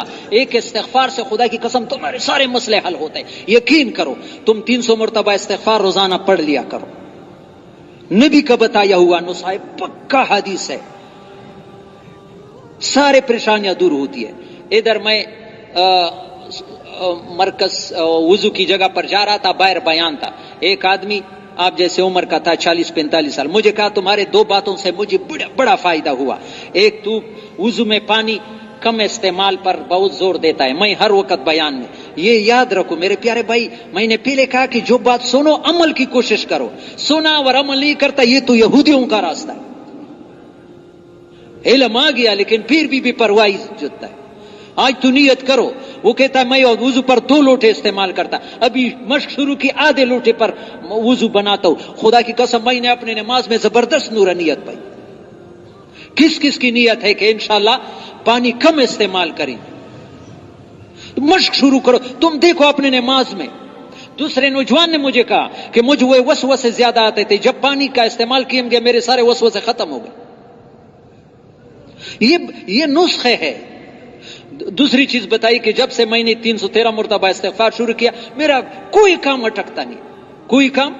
تھا. ایک استغفار سے خدا کی قسم تمہارے سارے مسئلے حل ہوتے ہیں. یقین کرو تم 300 مرتبہ استغفار روزانہ پڑھ لیا کرو. نبی کا بتایا ہوا نسخہ ہے, پکا حدیث ہے, سارے پریشانیاں دور ہوتی ہے. ادھر میں مرکز وضو کی جگہ پر جا رہا تھا, باہر بیان تھا. ایک آدمی آپ جیسے عمر کا تھا, 40-45 سال. مجھے کہا تمہارے دو باتوں سے مجھے بڑا فائدہ ہوا. ایک تو وضو میں پانی کم استعمال پر بہت زور دیتا ہے. میں ہر وقت بیان میں یہ یاد رکھو میرے پیارے بھائی, میں نے پہلے کہا کہ جو بات سنو عمل کی کوشش کرو. سنا اور عمل نہیں کرتا یہ تو یہودیوں کا راستہ ہے. علم آ گیا لیکن پھر بھی پرواہی جتتا ہے. آج تو نیت کرو. وہ کہتا ہے میں وضو پر 2 لوٹے استعمال کرتا, ابھی مشق شروع کی آدھے لوٹے پر وضو بناتا ہوں. خدا کی قسم میں نے اپنے نماز میں زبردست نورانیت پائی. کس کس کی نیت ہے کہ انشاءاللہ پانی کم استعمال کریں. مشق شروع کرو. تم دیکھو اپنے نماز میں دوسرے نوجوان نے مجھے کہا کہ مجھے وہ وسوسے زیادہ آتے تھے, جب پانی کا استعمال کیے گے میرے سارے وسوسے ختم ہو گئے. یہ نسخے ہے. دوسری چیز بتائی کہ جب سے میں نے 313 مرتبہ استغفار شروع کیا میرا کوئی کام اٹکتا نہیں, کوئی کام.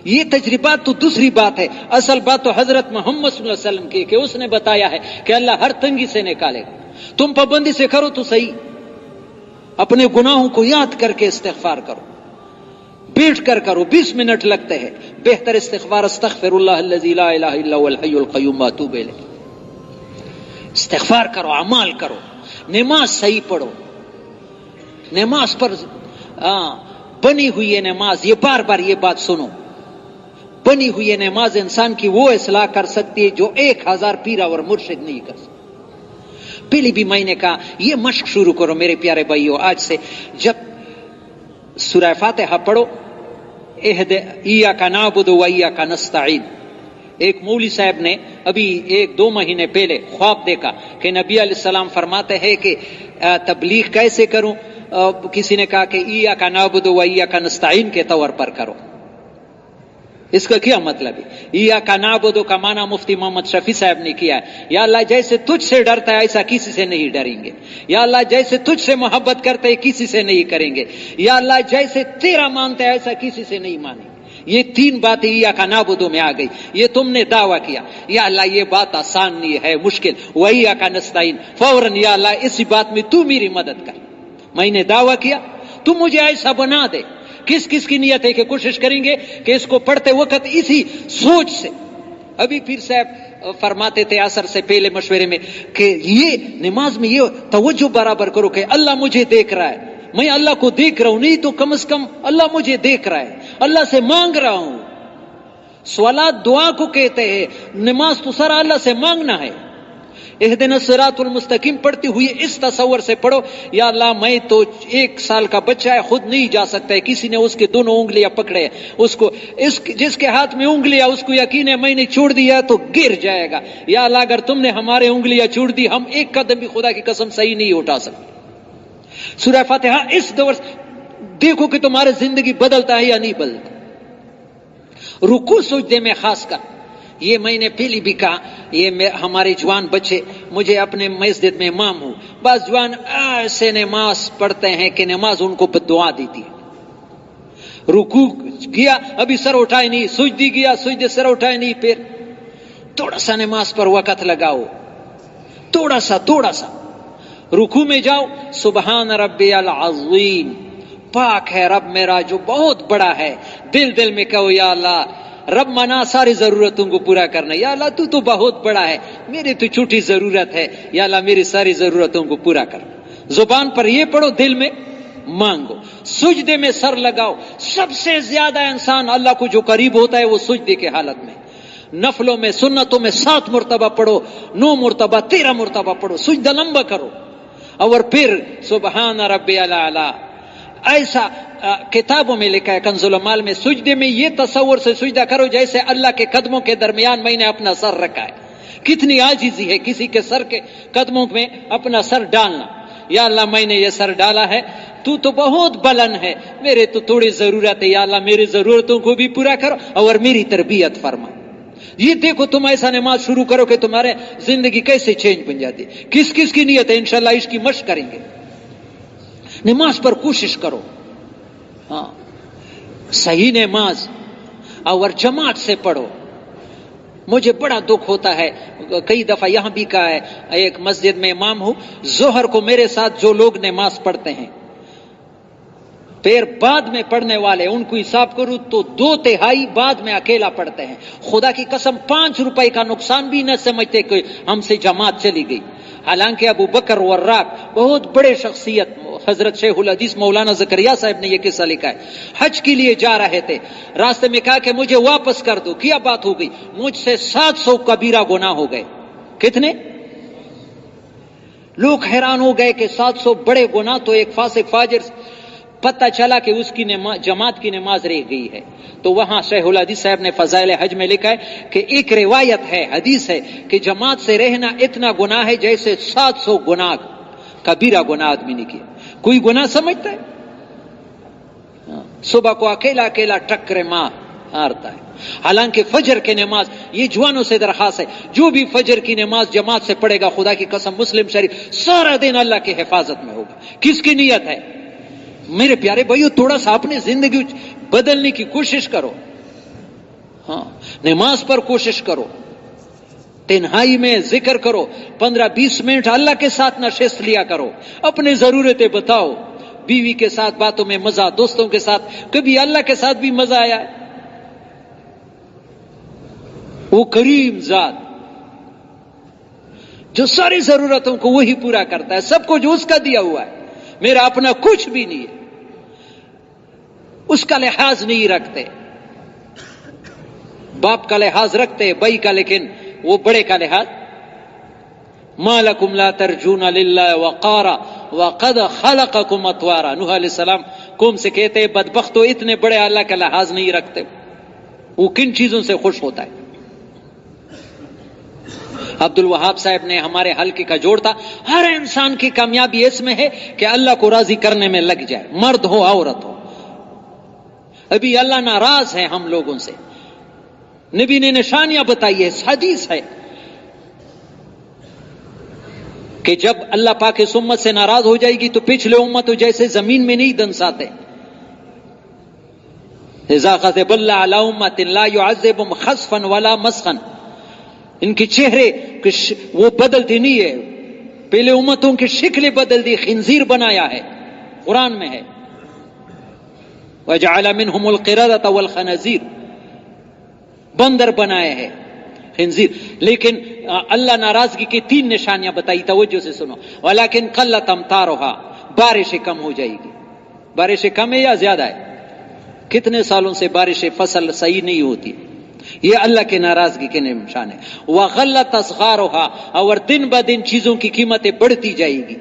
یہ تجربات تو دوسری بات ہے, اصل بات تو حضرت محمد صلی اللہ علیہ وسلم کی کہ اس نے بتایا ہے کہ اللہ ہر تنگی سے نکالے گا. تم پابندی سے کرو تو صحیح. اپنے گناہوں کو یاد کر کے استغفار کرو, بیٹھ کر کرو, 20 منٹ لگتے ہیں. بہتر استغفار استغفر اللہ الذی لا الہ الا هو الحی القیوم واتوب الیہ. استغفار کرو, اعمال کرو, نماز صحیح پڑھو. نماز پر بنی ہوئی ہے نماز, یہ بار بار یہ بات سنو, بنی ہوئی ہے نماز انسان کی وہ اصلاح کر سکتی ہے جو 1000 پیرا اور مرشد نہیں کر سکتے. پہلے بھی میں نے کہا یہ مشق شروع کرو میرے پیارے بھائیو. آج سے جب سورہ فاتحہ پڑھو, ایاک نعبد و ایاک نستعین. ایک مولوی صاحب نے ابھی 1-2 مہینے پہلے خواب دیکھا کہ نبی علیہ السلام فرماتے ہیں کہ تبلیغ کیسے کروں. کسی نے کہا کہ ایاک نعبد و ایاک نستعین کے طور پر کرو. اس کا کیا مطلب ہے؟ ایاک نعبد کا معنی مفتی محمد شفیع صاحب نے کیا ہے, یا اللہ جیسے تجھ سے ڈرتا ہے ایسا کسی سے نہیں ڈریں گے. یا اللہ جیسے تجھ سے محبت کرتے ہے کسی سے نہیں کریں گے. یا اللہ جیسے تیرا مانتا ہے ایسا کسی سے نہیں مانیں گے. یہ 3 باتیں ایاک نعبد میں آ گئی. یہ تم نے دعویٰ کیا, یا اللہ یہ بات آسان نہیں ہے, مشکل. وایاک نستعین, فوراً یا اللہ اسی بات میں تو میری مدد کر. میں نے دعویٰ کیا, تو مجھے ایسا بنا دے. کس کس کی نیت ہے کہ کوشش کریں گے کہ اس کو پڑھتے وقت اسی سوچ سے. ابھی پھر صاحب فرماتے تھے عصر سے پہلے مشورے میں کہ یہ نماز میں یہ توجہ برابر کرو کہ اللہ مجھے دیکھ رہا ہے, میں اللہ کو دیکھ رہا ہوں, نہیں تو کم از کم اللہ مجھے دیکھ رہا ہے, اللہ سے مانگ رہا ہوں. سوالات دعا کو کہتے ہیں, نماز تو سارا اللہ سے مانگنا ہے. اہدنا الصراط المستقیم پڑھتے ہوئے اس تصور سے پڑھو, یا اللہ میں تو 1 سال کا بچہ ہے, خود نہیں جا سکتا ہے, کسی نے اس کے 2 انگلیاں پکڑے ہیں, اس کو جس کے ہاتھ میں انگلیاں اس کو یقین ہے میں نے چھوڑ دیا تو گر جائے گا. یا اللہ اگر تم نے ہمارے انگلیاں چھوڑ دی ہم 1 قدم بھی خدا کی قسم صحیح نہیں اٹھا سکتے. سورہ فاتحہ اس دور دیکھو کہ تمہاری زندگی بدلتا ہے یا نہیں بدلتا. رکوع سجدے میں خاص کر, یہ میں نے پہلی بھی کہا, یہ ہمارے جوان بچے, مجھے اپنے مسجد میں امام ہوں, بعض جوان ایسے نماز پڑھتے ہیں کہ نماز ان کو بددعا دیتی ہے. رکوع کیا ابھی سر اٹھائے نہیں, سجدی گیا سجدے سر اٹھائے نہیں. پھر تھوڑا سا نماز پر وقت لگاؤ, تھوڑا سا رکوع میں جاؤ, سبحان ربی العظیم, پاک ہے رب میرا جو بہت بڑا ہے. دل میں کہو یا اللہ رب منا ساری ضرورتوں کو پورا کرنا, یا اللہ تو بہت بڑا ہے, میری تو چھوٹی ضرورت ہے, یا اللہ میری ساری ضرورتوں کو پورا کر. زبان پر یہ پڑھو, دل میں مانگو. سجدے میں سر لگاؤ. سب سے زیادہ انسان اللہ کو جو قریب ہوتا ہے وہ سجدے کے حالت میں. نفلوں میں سنتوں میں 7 مرتبہ پڑھو, 9 مرتبہ 13 مرتبہ پڑھو, سجدہ لمبا کرو, اور پھر سبحان ربی الاعلی. ایسا کتابوں میں لکھا ہے کنز العمال میں, سجدے میں یہ تصور سے سجدہ کرو جیسے اللہ کے قدموں کے درمیان میں نے اپنا سر رکھا ہے. کتنی عاجزی ہے کسی کے سر کے قدموں میں اپنا سر ڈالنا. یا اللہ میں نے یہ سر ڈالا ہے, تو بہت بلند ہے, میرے تو تھوڑی ضرورت ہے, یا اللہ میری ضرورتوں کو بھی پورا کرو اور میری تربیت فرما. یہ دیکھو تم ایسا نماز شروع کرو کہ تمہارے زندگی کیسے چینج بن جاتی. کس کس کی نیت ہے؟ انشاءاللہ اس کی مشق کریں گے. نماز پر کوشش کرو. ہاں صحیح نماز اور جماعت سے پڑھو. مجھے بڑا دکھ ہوتا ہے، کئی دفعہ یہاں بھی کہا ہے، ایک مسجد میں امام ہوں، ظہر کو میرے ساتھ جو لوگ نماز پڑھتے ہیں پھر بعد میں پڑھنے والے ان کو حساب کروں تو 2/3 بعد میں اکیلا پڑھتے ہیں. خدا کی قسم 5 روپے کا نقصان بھی نہ سمجھتے کہ ہم سے جماعت چلی گئی. حالانکہ ابو بکر وراق بہت بڑے شخصیت، حضرت شیخ الحدیث مولانا زکریا صاحب نے یہ قصہ لکھا ہے. حج کے لیے جا رہے تھے، راستے میں کہا کہ مجھے واپس کر دو. کیا بات ہو گئی؟ مجھ سے 700 کبیرہ گناہ ہو گئے. کتنے؟ لوگ حیران ہو گئے کہ 700 بڑے گناہ تو ایک فاسق فاجر. پتہ چلا کہ اس کی جماعت کی نماز رہ گئی ہے. تو وہاں شیخ الحدیث صاحب نے فضائل حج میں لکھا ہے کہ ایک روایت ہے، حدیث ہے کہ جماعت سے رہنا اتنا گناہ ہے جیسے 700 گناہ کبیرہ گناہ آدمی نے کیا. کوئی گناہ سمجھتا ہے؟ صبح کو اکیلا اکیلا ٹکرے مارتا ہے. حالانکہ فجر کی نماز، یہ جوانوں سے درخواست ہے، جو بھی فجر کی نماز جماعت سے پڑھے گا، خدا کی قسم مسلم شریف سارا دن اللہ کی حفاظت میں ہوگا. کس کی نیت ہے؟ میرے پیارے بھائیو، تھوڑا سا اپنی زندگی بدلنے کی کوشش کرو. ہاں نماز پر کوشش کرو، تنہائی میں ذکر کرو، 15-20 منٹ اللہ کے ساتھ نشست لیا کرو، اپنے ضرورتیں بتاؤ. بیوی کے ساتھ باتوں میں مزہ، دوستوں کے ساتھ، کبھی اللہ کے ساتھ بھی مزہ آیا ہے. وہ کریم ذات جو ساری ضرورتوں کو وہی پورا کرتا ہے، سب کو جو اس کا دیا ہوا ہے. میرا اپنا کچھ بھی نہیں ہے، اس کا لحاظ نہیں رکھتے. باپ کا لحاظ رکھتے بھائی کا، لیکن وہ بڑے کا لحاظ. ما لکم لا ترجون للہ وقارا وقد خلقکم اطوارا. نوح علیہ السلام قوم سے کہتے ہیں بدبختو، اتنے بڑے اللہ کا لحاظ نہیں رکھتے. وہ کن چیزوں سے خوش ہوتا ہے؟ عبد الوہاب صاحب نے ہمارے حلقے کا جوڑ تھا، ہر انسان کی کامیابی اس میں ہے کہ اللہ کو راضی کرنے میں لگ جائے، مرد ہو عورت ہو. ابھی اللہ ناراض ہے ہم لوگوں سے. نبی نے نشانیاں بتائی ہے، حدیث ہے کہ جب اللہ پاک اس امت سے ناراض ہو جائے گی تو پچھلے امت جیسے زمین میں نہیں دنساتے. اذا غضب اللہ علی امت لا يعذبهم خسفا ولا مسخا. ان کے چہرے وہ بدلتے نہیں ہے. پہلے امتوں کی شکلیں بدل دی، خنزیر بنایا ہے، قرآن میں ہے وَجَعَلَ مِنْهُمُ الْقِرَدَةَ وَالْخَنَازِيرَ، بندر بنائے ہیں، خنزیر. لیکن اللہ ناراضگی کی 3 نشانیاں بتائی، توجہ سے سنو. وَلَكِنْ قَلَّتْ أَمْطَارُهَا، بارشیں کم ہو جائے گی. بارشیں کم ہے یا زیادہ ہے؟ کتنے سالوں سے بارشیں فصل صحیح نہیں ہوتی. یہ اللہ کے ناراضگی کے نشان ہے. وَغَلَّتْ أَسْعَارُهَا، اور دن بدن چیزوں کی قیمتیں بڑھتی جائے گی.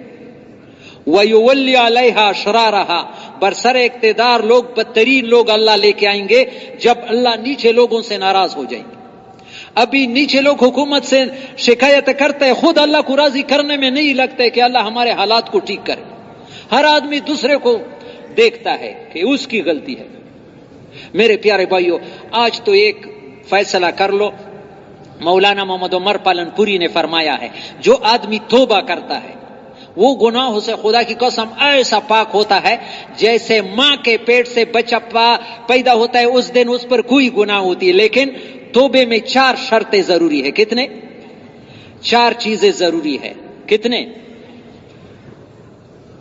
وَيُوَلِّ عَلَيْهَا شَرَارَهَا، برسر اقتدار لوگ، بدترین لوگ اللہ لے کے آئیں گے جب اللہ نیچے لوگوں سے ناراض ہو جائیں گے. ابھی نیچے لوگ حکومت سے شکایت کرتے ہیں، خود اللہ کو راضی کرنے میں نہیں لگتے کہ اللہ ہمارے حالات کو ٹھیک کرے. ہر آدمی دوسرے کو دیکھتا ہے کہ اس کی غلطی ہے. میرے پیارے بھائیو، آج تو ایک فیصلہ کر لو. مولانا محمد عمر پالن پوری نے فرمایا ہے، جو آدمی توبہ کرتا ہے وہ گناہوں سے خدا کی قسم ایسا پاک ہوتا ہے جیسے ماں کے پیٹ سے بچہ پیدا ہوتا ہے اس دن اس پر کوئی گناہ ہوتی ہے. لیکن توبے میں 4 شرطیں ضروری ہے. کتنے؟ 4 چیزیں ضروری ہے. کتنے؟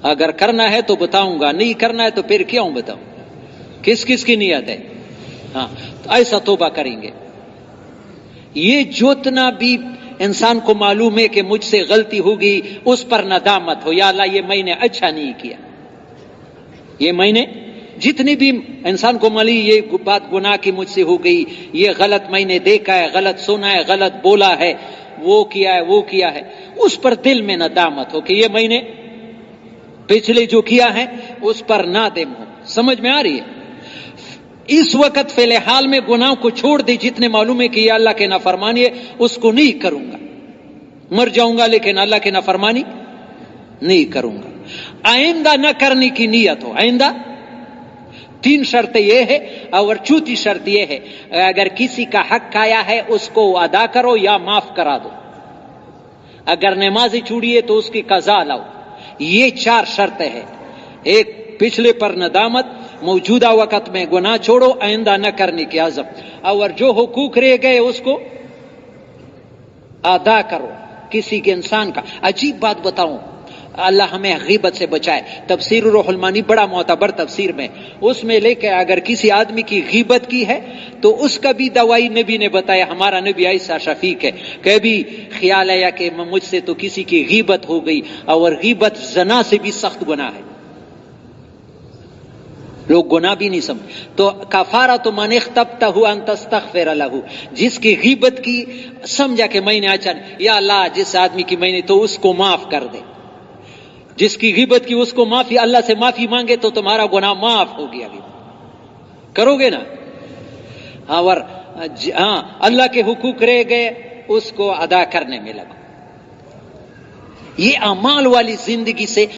اگر کرنا ہے تو بتاؤں گا، نہیں کرنا ہے تو پھر کیوں بتاؤں؟ کس کس کی نیت ہے؟ ہاں ایسا توبہ کریں گے. یہ جتنا بھی انسان کو معلوم ہے کہ مجھ سے غلطی ہوگی، اس پر ندامت ہو، یا اللہ یہ میں نے اچھا نہیں کیا. یہ میں نے جتنی بھی انسان کو ملی یہ بات گناہ کی مجھ سے ہو گئی، یہ غلط میں نے دیکھا ہے، غلط سنا ہے، غلط بولا ہے، وہ کیا ہے، اس پر دل میں ندامت ہو کہ یہ میں نے پچھلے جو کیا ہے اس پر نادم ہو. سمجھ میں آ رہی ہے؟ اس وقت فی الحال میں گناہ کو چھوڑ دے، جتنے معلوم ہے کہ یہ اللہ کے نافرمانی ہے اس کو نہیں کروں گا. مر جاؤں گا لیکن اللہ کے نافرمانی نہیں کروں گا. آئندہ نہ کرنے کی نیت ہو. آئندہ 3 شرطیں یہ ہے، اور چوتھی شرط یہ ہے اگر کسی کا حق کھایا ہے اس کو ادا کرو یا معاف کرا دو، اگر نمازی چھوڑی ہے تو اس کی قضا لاؤ. یہ 4 شرطیں ہیں. ایک پچھلے پر ندامت، موجودہ وقت میں گناہ چھوڑو، آئندہ نہ کرنے کی عزم، اور جو حقوق رہ گئے اس کو ادا کرو کسی کے انسان کا. عجیب بات بتاؤں، اللہ ہمیں غیبت سے بچائے. تفسیر روح المانی بڑا معتبر تفسیر میں، اس میں لے کے اگر کسی آدمی کی غیبت کی ہے تو اس کا بھی دوائی نبی نے بتایا. ہمارا نبی ایسا شفیق ہے کہ بھی خیال آیا کہ مجھ سے تو کسی کی غیبت ہو گئی، اور غیبت زنا سے بھی سخت گناہ ہے، لوگ گناہ بھی نہیں سمجھ. تو کفارۃ من اختبتہ ان تستغفر لہ، جس کی غیبت کی سمجھا کہ میں نے اچانک، یا اللہ جس آدمی کی میں نے تو اس کو معاف کر دے. جس کی غیبت کی اس کو معافی، اللہ سے معافی مانگے تو تمہارا گناہ معاف ہو گیا. کرو گے نا؟ اور ہاں اللہ کے حقوق رہ گئے اس کو ادا کرنے میں لگو. یہ اعمال والی زندگی سے